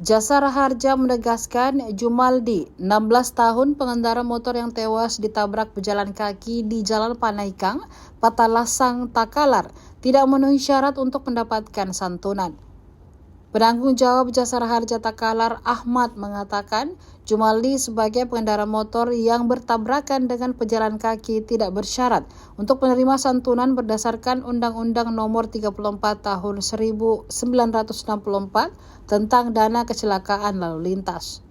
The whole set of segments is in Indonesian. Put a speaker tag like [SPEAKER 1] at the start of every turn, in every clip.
[SPEAKER 1] Jasara Harja menegaskan Jumaldi, 16 tahun pengendara motor yang tewas ditabrak pejalan kaki di Jalan Panaikang, Patalasang, Takalar, tidak memenuhi syarat untuk mendapatkan santunan. Penanggung jawab Jasara Harja Takalar, Ahmad, mengatakan Jumaldi sebagai pengendara motor yang bertabrakan dengan pejalan kaki tidak bersyarat untuk menerima santunan berdasarkan Undang-Undang Nomor 34 Tahun 1964 tentang dana kecelakaan lalu lintas.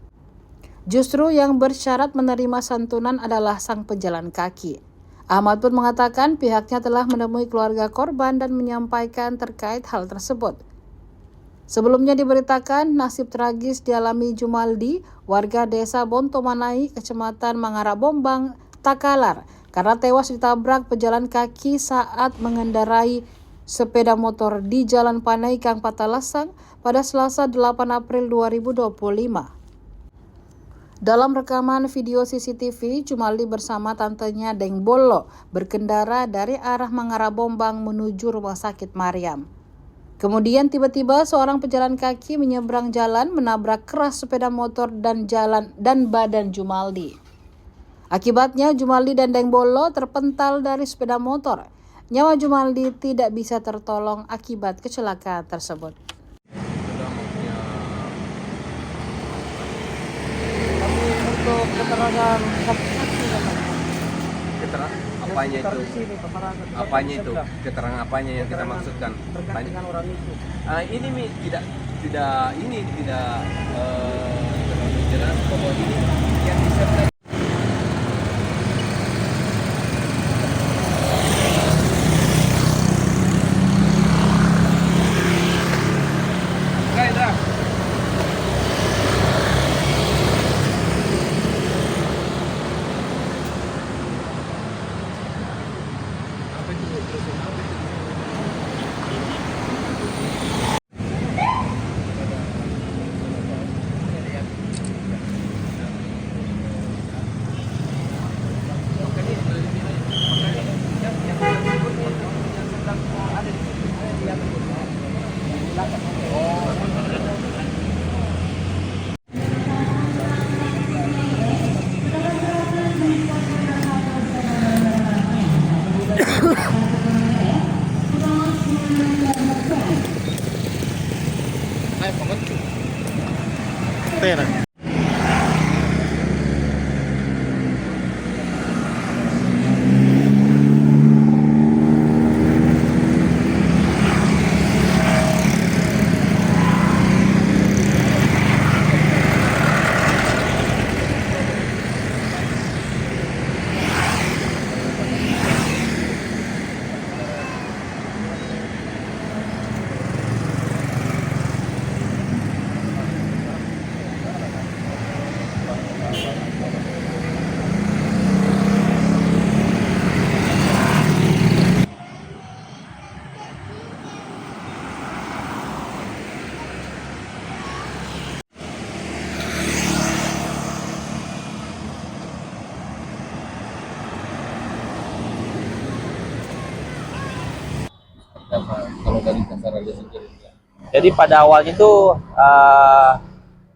[SPEAKER 1] Justru yang bersyarat menerima santunan adalah sang pejalan kaki. Ahmad pun mengatakan pihaknya telah menemui keluarga korban dan menyampaikan terkait hal tersebut. Sebelumnya diberitakan nasib tragis dialami Jumaldi, warga desa Bontomanai, kecamatan Mangarabombang, Takalar, karena tewas ditabrak pejalan kaki saat mengendarai sepeda motor di Jalan Panaikang, Patalasang pada Selasa 8 April 2025. Dalam rekaman video CCTV, Jumaldi bersama tantenya Deng Bolo berkendara dari arah Mangarabombang menuju Rumah Sakit Mariam. Kemudian tiba-tiba seorang pejalan kaki menyeberang jalan menabrak keras sepeda motor dan badan Jumaldi. Akibatnya Jumaldi dan Deng Bolo terpental dari sepeda motor. Nyawa Jumaldi tidak bisa tertolong akibat kecelakaan tersebut.
[SPEAKER 2] Untuk keterangan
[SPEAKER 3] apanya itu keterangan apanya yang kita maksudkan
[SPEAKER 2] terkait dengan orang itu.
[SPEAKER 3] Ini tidak jelas bahwa ini yang disertai.
[SPEAKER 2] Pera.
[SPEAKER 3] Kalau dari Jasara Harja sendiri,
[SPEAKER 4] Jadi pada awalnya itu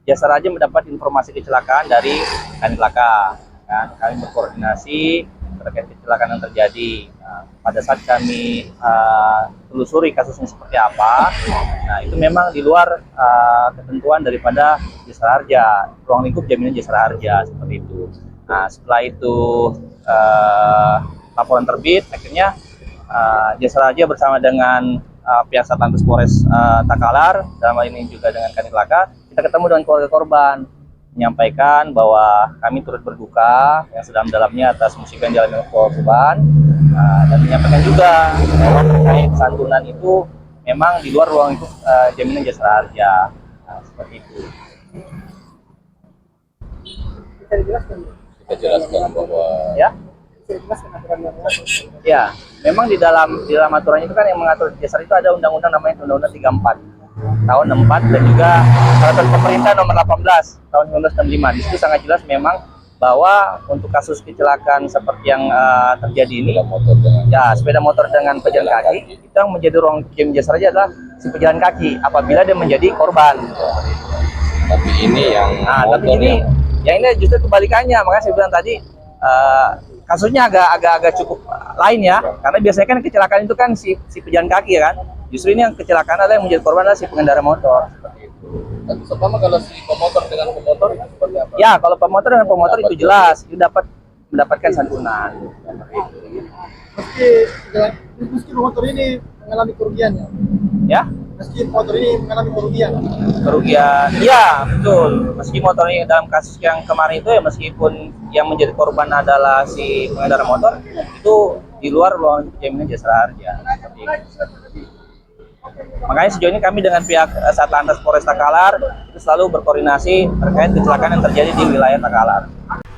[SPEAKER 4] Jasara Harja mendapat informasi kecelakaan dari Kanit Laka. Kan? Kami berkoordinasi terkait kecelakaan yang terjadi. Pada saat kami telusuri kasusnya seperti apa, nah itu memang di luar ketentuan daripada Jasara Harja, ruang lingkup jaminan Jasara Harja seperti itu. Nah setelah itu laporan terbit, akhirnya Jasara Harja bersama dengan pihak Satlantas Polres Takalar, dalam hal ini juga dengan Kanit Laka, kita ketemu dengan keluarga korban, menyampaikan bahwa kami turut berduka yang sedalam-dalamnya atas musibah yang dialami korban, dan menyampaikan juga bahwa terkait santunan itu memang di luar ruang itu jaminan Jasara Harja, seperti itu.
[SPEAKER 3] kita jelaskan bahwa
[SPEAKER 4] Ya, memang di dalam aturan itu kan yang mengatur Jasara itu ada undang-undang namanya Undang-Undang 34 tahun 64 dan juga peraturan pemerintah nomor 18 tahun 1965. Di situ sangat jelas memang bahwa untuk kasus kecelakaan seperti yang terjadi ini, sepeda motor dengan pejalan kaki, itu yang menjadi ruang jaminan Jasara Harja adalah si pejalan kaki apabila dia menjadi korban.
[SPEAKER 3] Tapi ini yang
[SPEAKER 4] Tapi
[SPEAKER 3] motor
[SPEAKER 4] ini yang ini justru kebalikannya, makanya saya bilang tadi kasusnya agak cukup lain ya, karena biasanya kan kecelakaan itu kan si pejalan kaki ya kan, justru ini yang kecelakaan adalah yang menjadi korban adalah si pengendara motor.
[SPEAKER 3] Dan terutama kalau si pemotor dengan pemotor itu seperti apa?
[SPEAKER 4] Ya, kalau pemotor dengan pemotor itu jelas itu dapat mendapatkan santunan.
[SPEAKER 2] Meski motor ini mengalami kerugiannya.
[SPEAKER 4] Ya,
[SPEAKER 2] Meski motor ini mengalami kerugian.
[SPEAKER 4] kerugian. Iya, betul. Meski motor ini dalam kasus yang kemarin itu ya, meskipun yang menjadi korban adalah si pengendara motor, itu di luar ruang jaminan jasara harja. Seperti itu. Makanya sejauh ini kami dengan pihak Satlantas Polres Takalar itu selalu berkoordinasi terkait kecelakaan yang terjadi di wilayah Takalar.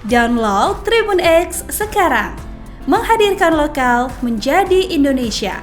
[SPEAKER 5] Download Tribun X sekarang, menghadirkan lokal menjadi Indonesia.